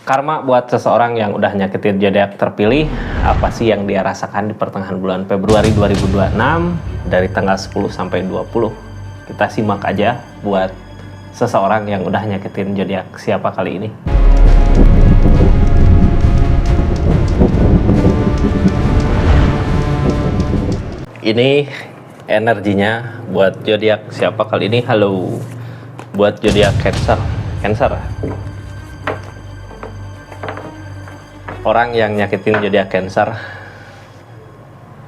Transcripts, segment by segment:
Karma buat seseorang yang udah nyakitin zodiak terpilih, apa sih yang dia rasakan di pertengahan bulan Februari 2026 dari tanggal 10 sampai 20. Kita simak aja buat seseorang yang udah nyakitin zodiak siapa kali ini. Ini energinya buat zodiak siapa kali ini. Halo, buat zodiak Cancer. Orang yang nyakitin zodiak Cancer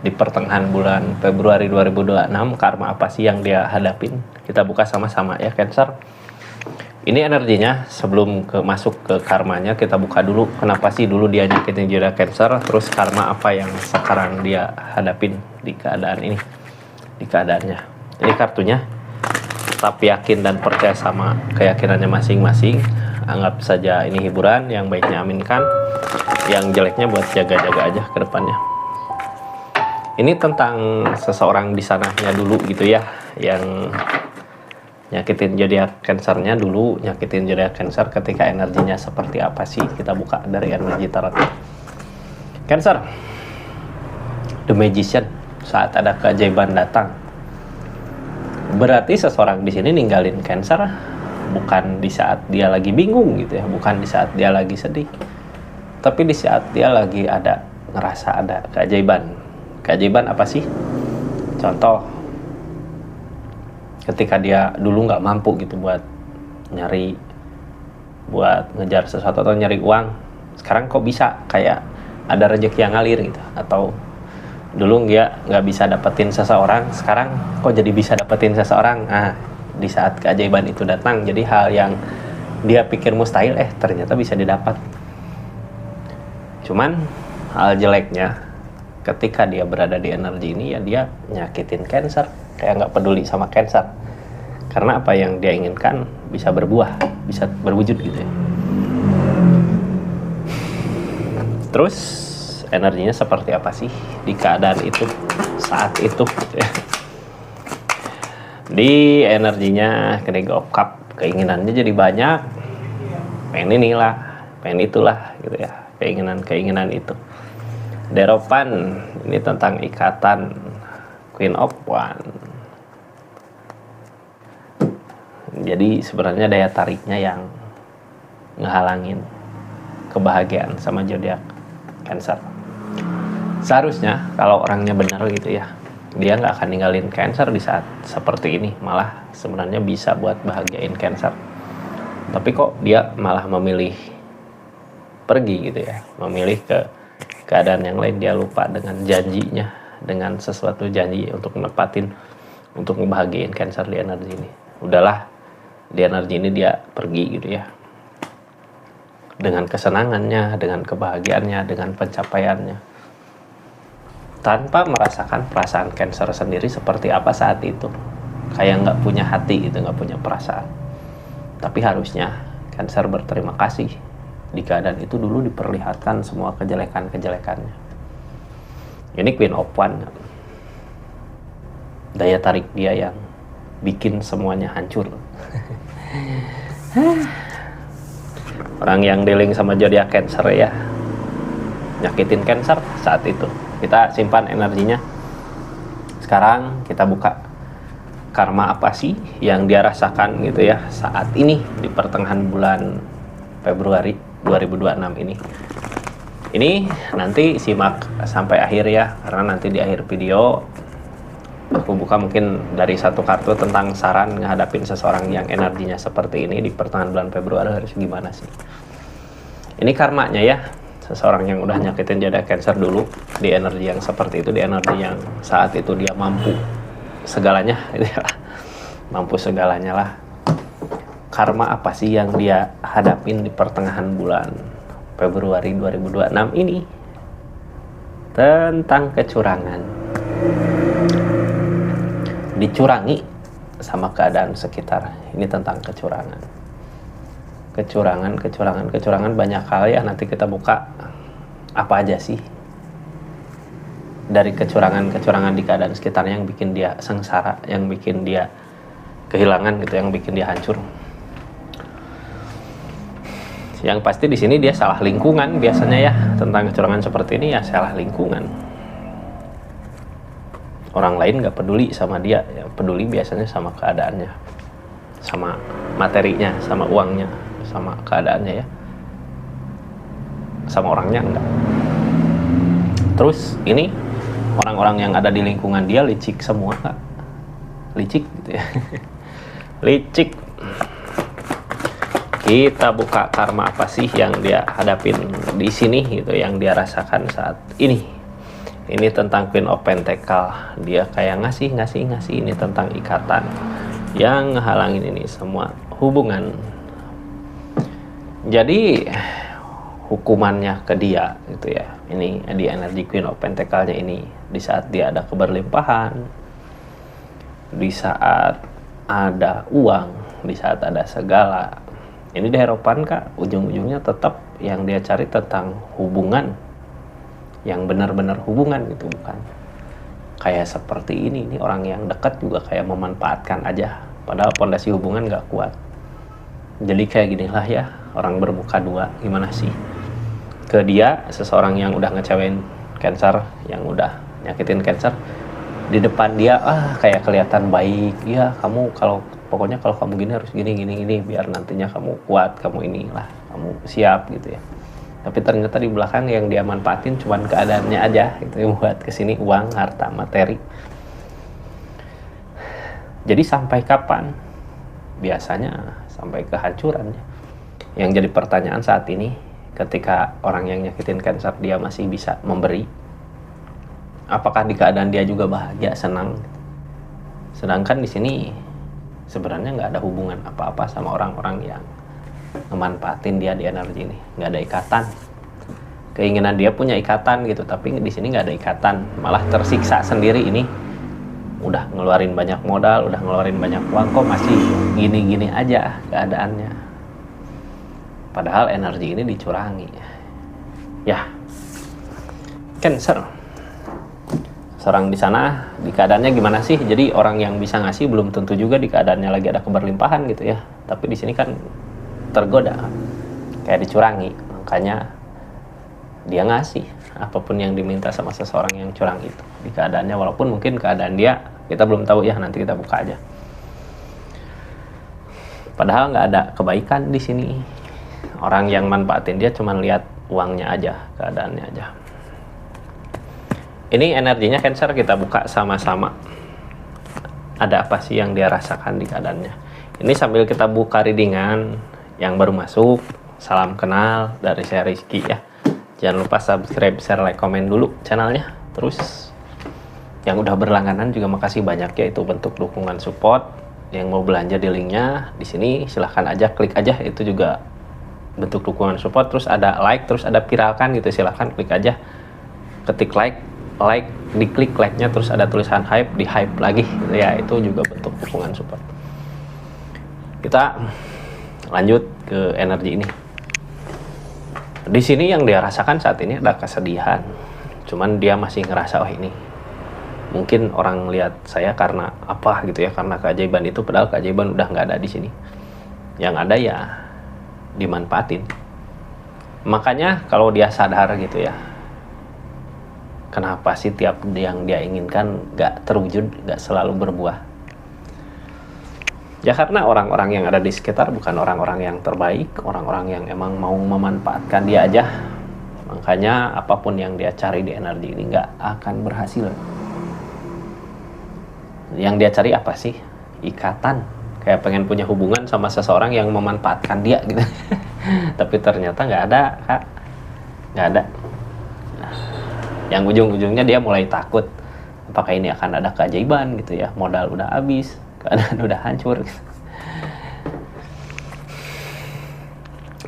di pertengahan bulan Februari 2026, karma apa sih yang dia hadapin? Kita buka sama-sama ya, Cancer. Ini energinya. Sebelum masuk ke karmanya, kita buka dulu kenapa sih dulu dia nyakitin zodiak Cancer, terus karma apa yang sekarang dia hadapin di keadaan ini, di keadaannya. Ini kartunya. Tetap yakin dan percaya sama keyakinannya masing-masing. Anggap saja ini hiburan, yang baiknya aminkan, yang jeleknya buat jaga-jaga aja ke depannya. Ini tentang seseorang di sananya dulu gitu ya, yang nyakitin zodiak Cancernya dulu, nyakitin zodiak Cancer ketika energinya seperti apa sih? Kita buka dari energi tarot. Cancer, The Magician, saat ada keajaiban datang. Berarti seseorang di sini ninggalin Cancer bukan di saat dia lagi bingung gitu ya, bukan di saat dia lagi sedih, tapi di saat dia lagi ngerasa ada keajaiban. Keajaiban apa sih? Contoh, ketika dia dulu nggak mampu gitu buat ngejar sesuatu atau nyari uang, sekarang kok bisa kayak ada rezeki yang ngalir gitu. Atau dulu dia nggak bisa dapetin seseorang, sekarang kok jadi bisa dapetin seseorang. Di saat keajaiban itu datang, jadi hal yang dia pikir mustahil ternyata bisa didapat. Cuman hal jeleknya ketika dia berada di energi ini, ya dia nyakitin Cancer, kayak nggak peduli sama Cancer, karena apa yang dia inginkan bisa berbuah, bisa berwujud gitu ya. Terus energinya seperti apa sih di keadaan itu, saat itu gitu ya. Di energinya King of Cup, keinginannya jadi banyak, pengen inilah, pengen itulah gitu ya, keinginan itu. Deropan, ini tentang ikatan. Queen of Wands, jadi sebenarnya daya tariknya yang ngehalangin kebahagiaan sama zodiak Cancer. Seharusnya kalau orangnya benar gitu ya, dia nggak akan ninggalin Cancer di saat seperti ini, malah sebenarnya bisa buat bahagiain Cancer. Tapi kok dia malah memilih pergi gitu ya, memilih ke keadaan yang lain. Dia lupa dengan janjinya, dengan sesuatu janji untuk nepatin, untuk ngebahagiain Cancer di energi ini. Udahlah, di energi ini dia pergi gitu ya, dengan kesenangannya, dengan kebahagiaannya, dengan pencapaiannya, tanpa merasakan perasaan Cancer sendiri seperti apa saat itu. Kayak nggak punya hati gitu, nggak punya perasaan. Tapi harusnya Cancer berterima kasih di keadaan itu dulu diperlihatkan semua kejelekan-kejelekannya. Ini Queen of Wands, daya tarik dia yang bikin semuanya hancur. Orang yang dealing sama zodiak Cancer ya, nyakitin Cancer saat itu. Kita simpan energinya. Sekarang kita buka karma apa sih yang dia rasakan gitu ya saat ini di pertengahan bulan Februari 2026 ini. Ini nanti simak sampai akhir ya, karena nanti di akhir video aku buka mungkin dari satu kartu tentang saran ngehadapin seseorang yang energinya seperti ini di pertengahan bulan Februari harus gimana sih. Ini karmanya ya, seseorang yang udah nyakitin zodiak Cancer dulu di energi yang seperti itu, di energi yang saat itu dia mampu segalanya gitu ya. Mampu segalanya lah. Karma apa sih yang dia hadapin di pertengahan bulan Februari 2026 ini? Tentang kecurangan. Dicurangi sama keadaan sekitar. Ini tentang kecurangan. Kecurangan banyak hal ya. Nanti kita buka apa aja sih dari kecurangan di keadaan sekitarnya yang bikin dia sengsara, yang bikin dia kehilangan gitu, yang bikin dia hancur. Yang pasti di sini dia salah lingkungan biasanya ya, tentang kecurangan seperti ini ya salah lingkungan. Orang lain nggak peduli sama dia, yang peduli biasanya sama keadaannya, sama materinya, sama uangnya, sama keadaannya ya, sama orangnya enggak. Terus ini orang-orang yang ada di lingkungan dia licik semua, Kak. Licik gitu ya. Licik. Kita buka karma apa sih yang dia hadapin di sini gitu, yang dia rasakan saat ini. Ini tentang Queen of Pentacle. Dia kayak ngasih ini tentang ikatan yang ngehalangin ini semua hubungan. Jadi hukumannya ke dia gitu ya. Ini di energi Queen of Pentacle-nya ini, di saat dia ada keberlimpahan, di saat ada uang, di saat ada segala. Ini di harapan, Kak, ujung-ujungnya tetap yang dia cari tentang hubungan, yang benar-benar hubungan gitu, bukan kayak seperti ini orang yang dekat juga kayak memanfaatkan aja, padahal pondasi hubungan gak kuat. Jadi kayak ginilah ya, orang bermuka dua, gimana sih? Ke dia, seseorang yang udah ngecewain Cancer, yang udah nyakitin Cancer, di depan dia kayak kelihatan baik, ya kamu pokoknya kalau kamu gini harus gini biar nantinya kamu kuat, kamu inilah, kamu siap gitu ya. Tapi ternyata di belakang yang dia manfaatin cuman keadaannya aja gitu ya, buat kesini uang, harta, materi. Jadi sampai kapan? Biasanya sampai kehancurannya. Yang jadi pertanyaan saat ini, ketika orang yang nyakitin Cancer dia masih bisa memberi, apakah di keadaan dia juga bahagia, senang? Sedangkan di sini sebenarnya nggak ada hubungan apa-apa sama orang-orang yang memanfaatin dia di energi ini. Nggak ada ikatan. Keinginan dia punya ikatan gitu, tapi di sini nggak ada ikatan, malah tersiksa sendiri. Ini udah ngeluarin banyak modal, udah ngeluarin banyak uang, kok masih gini-gini aja keadaannya. Padahal energi ini dicurangi. Ya, Cancer. Seorang di sana di keadaannya gimana sih? Jadi orang yang bisa ngasih belum tentu juga di keadaannya lagi ada keberlimpahan gitu ya. Tapi di sini kan tergoda, kayak dicurangi. Makanya dia ngasih apapun yang diminta sama seseorang yang curang itu di keadaannya, walaupun mungkin keadaan dia kita belum tahu ya, nanti kita buka aja. Padahal nggak ada kebaikan di sini. Orang yang manfaatin dia cuma lihat uangnya aja, keadaannya aja. Ini energinya Cancer, kita buka sama-sama. Ada apa sih yang dia rasakan di keadaannya? Ini sambil kita buka readingan yang baru masuk. Salam kenal dari saya Rizky ya. Jangan lupa subscribe, share, like, komen dulu channelnya. Terus yang udah berlangganan juga makasih banyak ya, itu bentuk dukungan support. Yang mau belanja di linknya di sini silahkan aja, klik aja, itu juga bentuk dukungan support. Terus ada like, terus ada viralkan gitu, silahkan klik aja, ketik like, diklik like-nya, terus ada tulisan hype, di hype lagi gitu ya, itu juga bentuk dukungan support. Kita lanjut ke energi ini. Di sini yang dia rasakan saat ini ada kesedihan, cuman dia masih ngerasa ini mungkin orang lihat saya karena apa gitu ya, karena keajaiban itu, padahal keajaiban udah nggak ada di sini. Yang ada ya dimanfaatin. Makanya kalau dia sadar gitu ya, kenapa sih tiap yang dia inginkan gak terwujud, gak selalu berbuah? Ya karena orang-orang yang ada di sekitar bukan orang-orang yang terbaik, orang-orang yang emang mau memanfaatkan dia aja. Makanya apapun yang dia cari di energi ini gak akan berhasil. Yang dia cari apa sih? Ikatan. Kayak pengen punya hubungan sama seseorang yang memanfaatkan dia gitu. Tapi ternyata gak ada, Kak. Gak ada. Yang ujung-ujungnya dia mulai takut, apakah ini akan ada keajaiban gitu ya, modal udah habis, keadaan udah hancur gitu.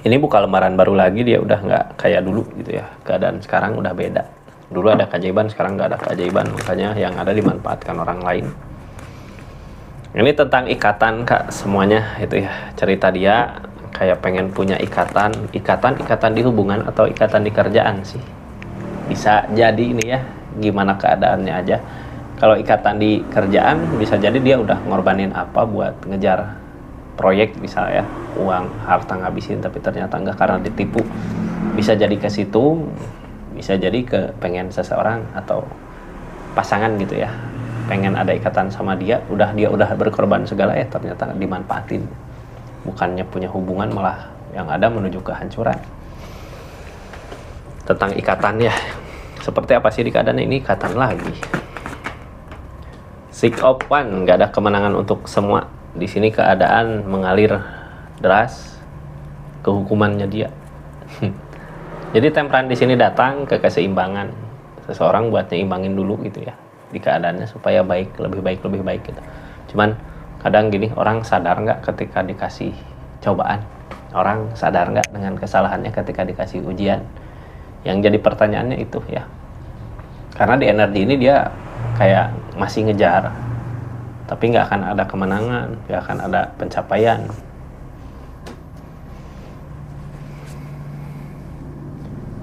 Ini buka lembaran baru lagi, dia udah nggak kayak dulu gitu ya, keadaan sekarang udah beda. Dulu ada keajaiban, sekarang nggak ada keajaiban, makanya yang ada dimanfaatkan orang lain. Ini tentang ikatan, Kak, semuanya itu ya, cerita dia kayak pengen punya ikatan di hubungan atau ikatan di kerjaan sih. Bisa jadi ini ya, gimana keadaannya aja. Kalau ikatan di kerjaan bisa jadi dia udah ngorbanin apa buat ngejar proyek bisa ya, uang harta ngabisin tapi ternyata enggak karena ditipu. Bisa jadi ke situ, bisa jadi ke pengen seseorang atau pasangan gitu ya, pengen ada ikatan sama dia udah berkorban segala ternyata dimanfaatin, bukannya punya hubungan malah yang ada menuju kehancuran. Tentang ikatan ya, seperti apa sih di keadaan ini? Ikatan lagi. Six of Wands, nggak ada kemenangan untuk semua. Di sini keadaan mengalir deras ke hukumannya dia. Jadi Temperance di sini datang ke keseimbangan. Seseorang buat nyimbangin dulu gitu ya di keadaannya supaya lebih baik gitu. Cuman kadang gini, orang sadar nggak ketika dikasih cobaan? Orang sadar nggak dengan kesalahannya ketika dikasih ujian? Yang jadi pertanyaannya itu ya. Karena di energi ini dia kayak masih ngejar, tapi nggak akan ada kemenangan, nggak akan ada pencapaian.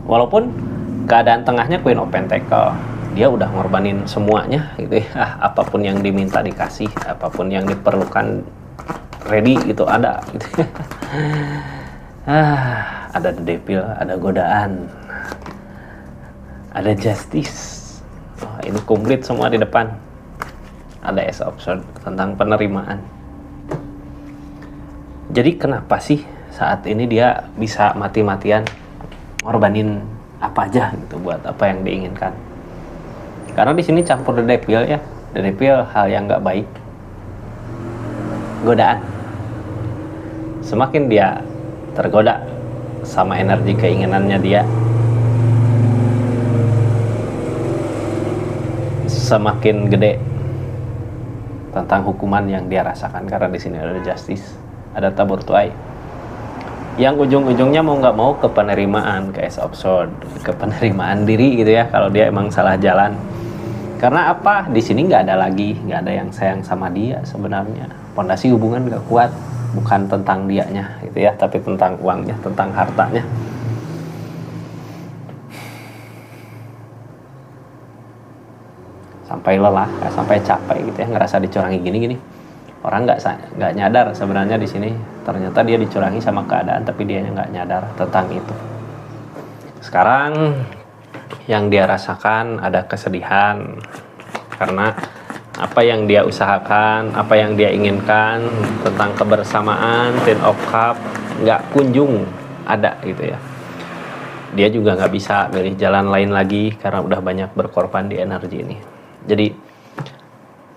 Walaupun keadaan tengahnya Queen of Pentacle, dia udah ngorbanin semuanya gitu ya. Apapun yang diminta dikasih, apapun yang diperlukan ready gitu ada gitu. Ada the devil, ada godaan, ada justice. Ini komplit semua di depan. Ada Ace of Swords tentang penerimaan. Jadi kenapa sih saat ini dia bisa mati-matian ngorbanin apa aja gitu buat apa yang diinginkan? Karena di sini campur the devil ya. The devil hal yang nggak baik, godaan. Semakin dia tergoda sama energi keinginannya dia, semakin gede tentang hukuman yang dia rasakan. Karena di sini ada justice, ada tabur tuai, yang ujung-ujungnya mau nggak mau ke penerimaan, ke Ace of Swords, ke penerimaan diri gitu ya. Kalau dia emang salah jalan, karena apa? Di sini nggak ada yang sayang sama dia sebenarnya. Pondasi hubungan nggak kuat, bukan tentang dianya gitu ya, tapi tentang uangnya, tentang hartanya. Sampai lelah, sampai capek gitu ya, ngerasa dicurangi gini-gini. Orang nggak nyadar sebenarnya di sini. Ternyata dia dicurangi sama keadaan, tapi dia nggak nyadar tentang itu. Sekarang yang dia rasakan ada kesedihan karena apa yang dia usahakan, apa yang dia inginkan tentang kebersamaan, Ten of Cup nggak kunjung ada gitu ya. Dia juga nggak bisa milih jalan lain lagi karena udah banyak berkorban di energi ini. Jadi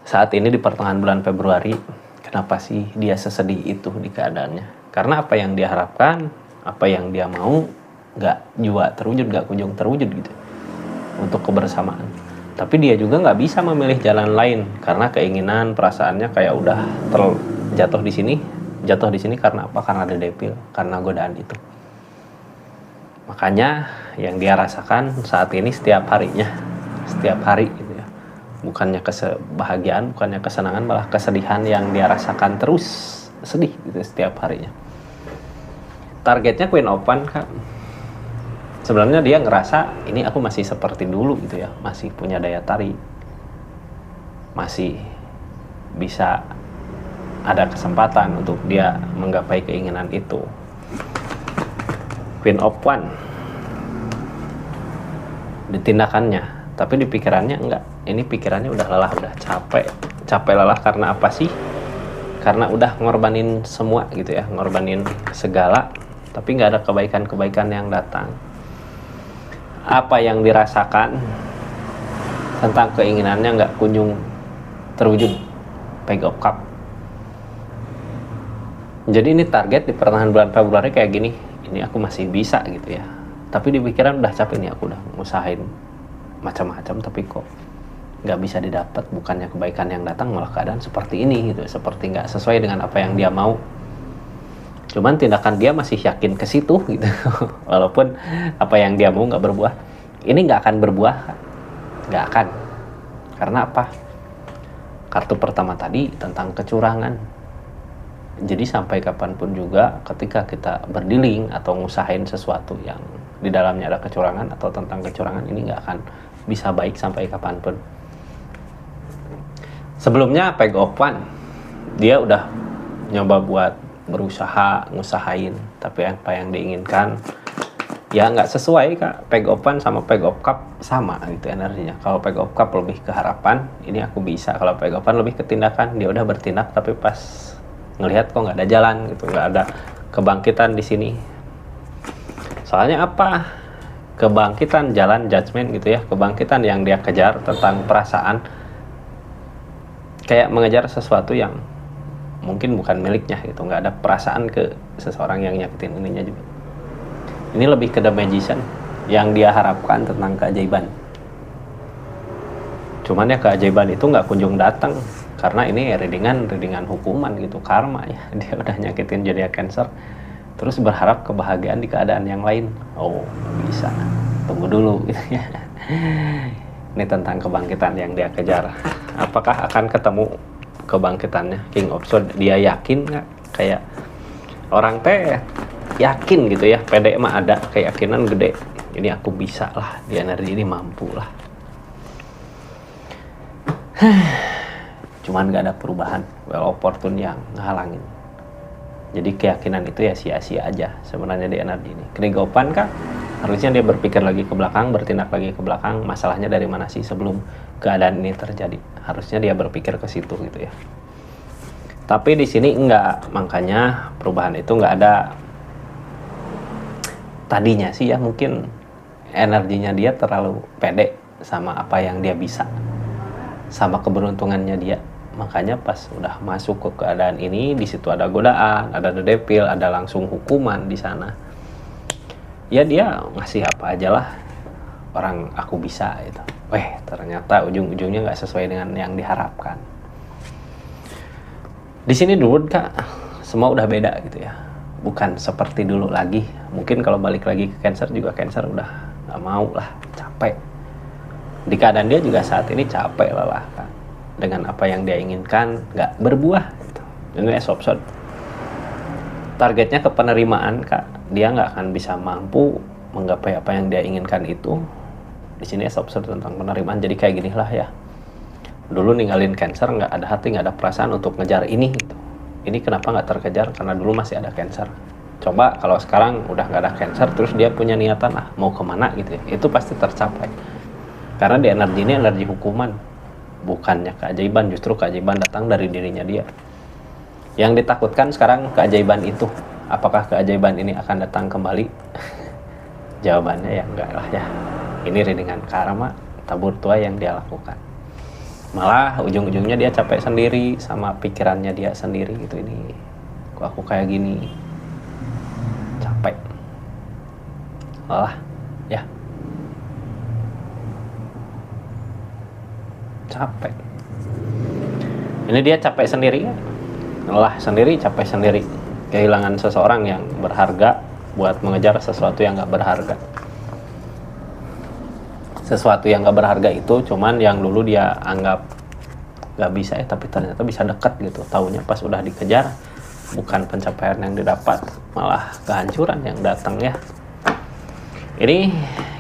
saat ini di pertengahan bulan Februari, kenapa sih dia sesedih itu di keadaannya? Karena apa yang dia harapkan, apa yang dia mau, nggak terwujud, nggak kunjung terwujud gitu untuk kebersamaan. Tapi dia juga nggak bisa memilih jalan lain karena keinginan, perasaannya kayak udah jatuh di sini karena apa? Karena ada devil, karena godaan itu. Makanya yang dia rasakan saat ini setiap hari gitu ya. Bukannya kebahagiaan, bukannya kesenangan, malah kesedihan yang dia rasakan terus sedih gitu setiap harinya. Targetnya Queen of Wands kan. Sebenarnya dia ngerasa ini aku masih seperti dulu gitu ya, masih punya daya tarik, masih bisa ada kesempatan untuk dia menggapai keinginan itu. Queen of Wands di tindakannya, tapi di pikirannya enggak. Ini pikirannya udah lelah, udah capek lelah karena apa sih? Karena udah ngorbanin semua gitu ya, ngorbanin segala, tapi nggak ada kebaikan-kebaikan yang datang. Apa yang dirasakan tentang keinginannya nggak kunjung terwujud. Page of Cup. Jadi ini target di pertengahan bulan Februari kayak gini. Ini aku masih bisa gitu ya. Tapi di pikiran udah capek nih, aku udah ngusahain macam-macam tapi kok nggak bisa didapat. Bukannya kebaikan yang datang, malah keadaan seperti ini gitu, seperti nggak sesuai dengan apa yang dia mau. Cuman tindakan dia masih yakin ke situ gitu. Walaupun apa yang dia mau nggak berbuah. Ini nggak akan berbuah, nggak akan. Karena apa? Kartu pertama tadi tentang kecurangan. Jadi sampai kapanpun juga ketika kita berdealing atau ngusahain sesuatu yang di dalamnya ada kecurangan atau tentang kecurangan, ini nggak akan bisa baik sampai kapanpun. Sebelumnya Page of Wands, dia udah nyoba buat berusaha ngusahain, tapi apa yang diinginkan ya nggak sesuai Kak. Peg opan sama peg op cup sama gitu energinya. Kalau peg op cup lebih ke harapan, ini aku bisa. Kalau peg opan lebih ke tindakan, dia udah bertindak tapi pas ngelihat kok nggak ada jalan gitu, nggak ada kebangkitan di sini. Soalnya apa? Kebangkitan jalan judgment gitu ya, kebangkitan yang dia kejar tentang perasaan, kayak mengejar sesuatu yang mungkin bukan miliknya gitu, nggak ada perasaan ke seseorang yang nyakitin ininya juga. Ini lebih ke The Magician yang dia harapkan tentang keajaiban. Cuman ya keajaiban itu nggak kunjung datang karena ini readingan hukuman gitu, karma ya. Dia udah nyakitin zodiac Cancer, terus berharap kebahagiaan di keadaan yang lain. Oh, bisa. Tunggu dulu gitu ya. Ini tentang kebangkitan yang dia kejar. Apakah akan ketemu kebangkitannya? King of Swords, dia yakin nggak? Kayak orang teh yakin gitu ya, pede mah ada keyakinan gede, ini aku bisa lah, di energi ini mampu lah. Cuman gak ada perubahan, well opportune yang ngehalangin. Jadi keyakinan itu ya sia-sia aja sebenarnya di energi ini. Kenegopan Kak, harusnya dia berpikir lagi ke belakang, bertindak lagi ke belakang, masalahnya dari mana sih sebelum keadaan ini terjadi. Harusnya dia berpikir ke situ gitu ya. Tapi di sini enggak, makanya perubahan itu enggak ada. Tadinya sih ya mungkin energinya dia terlalu pede sama apa yang dia bisa, sama keberuntungannya dia. Makanya pas udah masuk ke keadaan ini, di situ ada godaan, ada the devil, ada langsung hukuman di sana. Ya dia ngasih apa aja lah, orang aku bisa itu. Ternyata ujung-ujungnya nggak sesuai dengan yang diharapkan. Di sini dulu Kak, semua udah beda gitu ya. Bukan seperti dulu lagi. Mungkin kalau balik lagi ke Cancer juga, Cancer udah gak mau lah, capek. Di keadaan dia juga saat ini capek lelah kan, dengan apa yang dia inginkan gak berbuah gitu. Ini Ace of Swords, targetnya ke penerimaan Kak. Dia gak akan bisa mampu menggapai apa yang dia inginkan itu. Di sini Ace of Swords tentang penerimaan. Jadi kayak gini lah ya, dulu ninggalin Cancer gak ada hati, gak ada perasaan untuk ngejar ini gitu. Ini kenapa nggak terkejar? Karena dulu masih ada Cancer. Coba kalau sekarang udah nggak ada Cancer, terus dia punya niatan mau kemana gitu ya, itu pasti tercapai. Karena di energi ini energi hukuman, bukannya keajaiban. Justru keajaiban datang dari dirinya dia. Yang ditakutkan sekarang keajaiban itu. Apakah keajaiban ini akan datang kembali? Jawabannya ya enggak lah ya. Ini readingan karma, tabur tua yang dia lakukan. Malah ujung-ujungnya dia capek sendiri sama pikirannya dia sendiri gitu. Ini kok aku kayak gini, capek malah ya, capek. Ini dia capek sendiri, lelah sendiri, capek sendiri, kehilangan seseorang yang berharga buat mengejar sesuatu yang gak berharga. Sesuatu yang gak berharga itu cuman yang dulu dia anggap gak bisa ya, tapi ternyata bisa dekat gitu. Taunya pas udah dikejar, bukan pencapaian yang didapat, malah kehancuran yang datang ya. Ini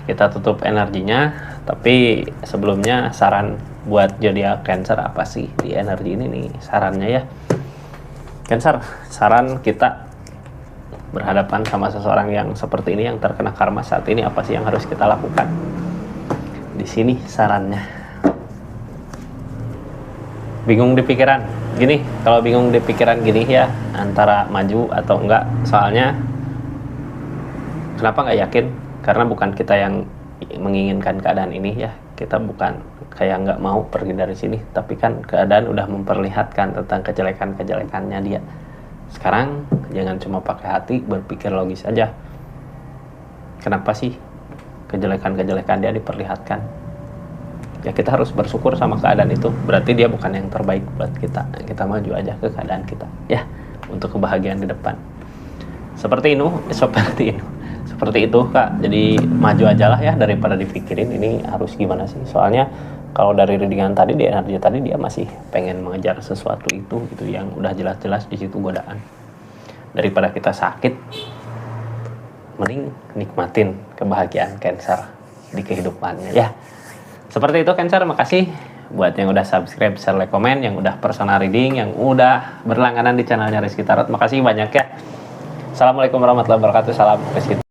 kita tutup energinya, tapi sebelumnya saran buat zodiak Cancer apa sih di energi ini nih sarannya ya. Cancer, saran kita berhadapan sama seseorang yang seperti ini, yang terkena karma saat ini, apa sih yang harus kita lakukan? Di sini sarannya, bingung di pikiran gini. Kalau bingung di pikiran gini ya, antara maju atau enggak. Soalnya kenapa nggak yakin? Karena bukan kita yang menginginkan keadaan ini ya. Kita bukan kayak nggak mau pergi dari sini, tapi kan keadaan udah memperlihatkan tentang kejelekan-kejelekannya dia. Sekarang jangan cuma pakai hati, berpikir logis aja. Kenapa sih kejelekan-kejelekan dia diperlihatkan? Ya kita harus bersyukur sama keadaan itu. Berarti dia bukan yang terbaik buat kita. Kita maju aja ke keadaan kita ya, untuk kebahagiaan di depan. Seperti itu Kak. Jadi maju aja lah ya, daripada dipikirin ini harus gimana sih. Soalnya kalau dari readingan tadi, di energi tadi, dia masih pengen mengejar sesuatu itu gitu, yang udah jelas-jelas di situ godaan. Daripada kita sakit, mending nikmatin kebahagiaan Cancer di kehidupannya ya. Seperti itu Cancer, makasih Buat yang udah subscribe, share, like, komen, yang udah personal reading, yang udah berlangganan di channelnya Rizky Tarot, makasih banyak ya. Assalamualaikum warahmatullahi wabarakatuh. Salam Rizky.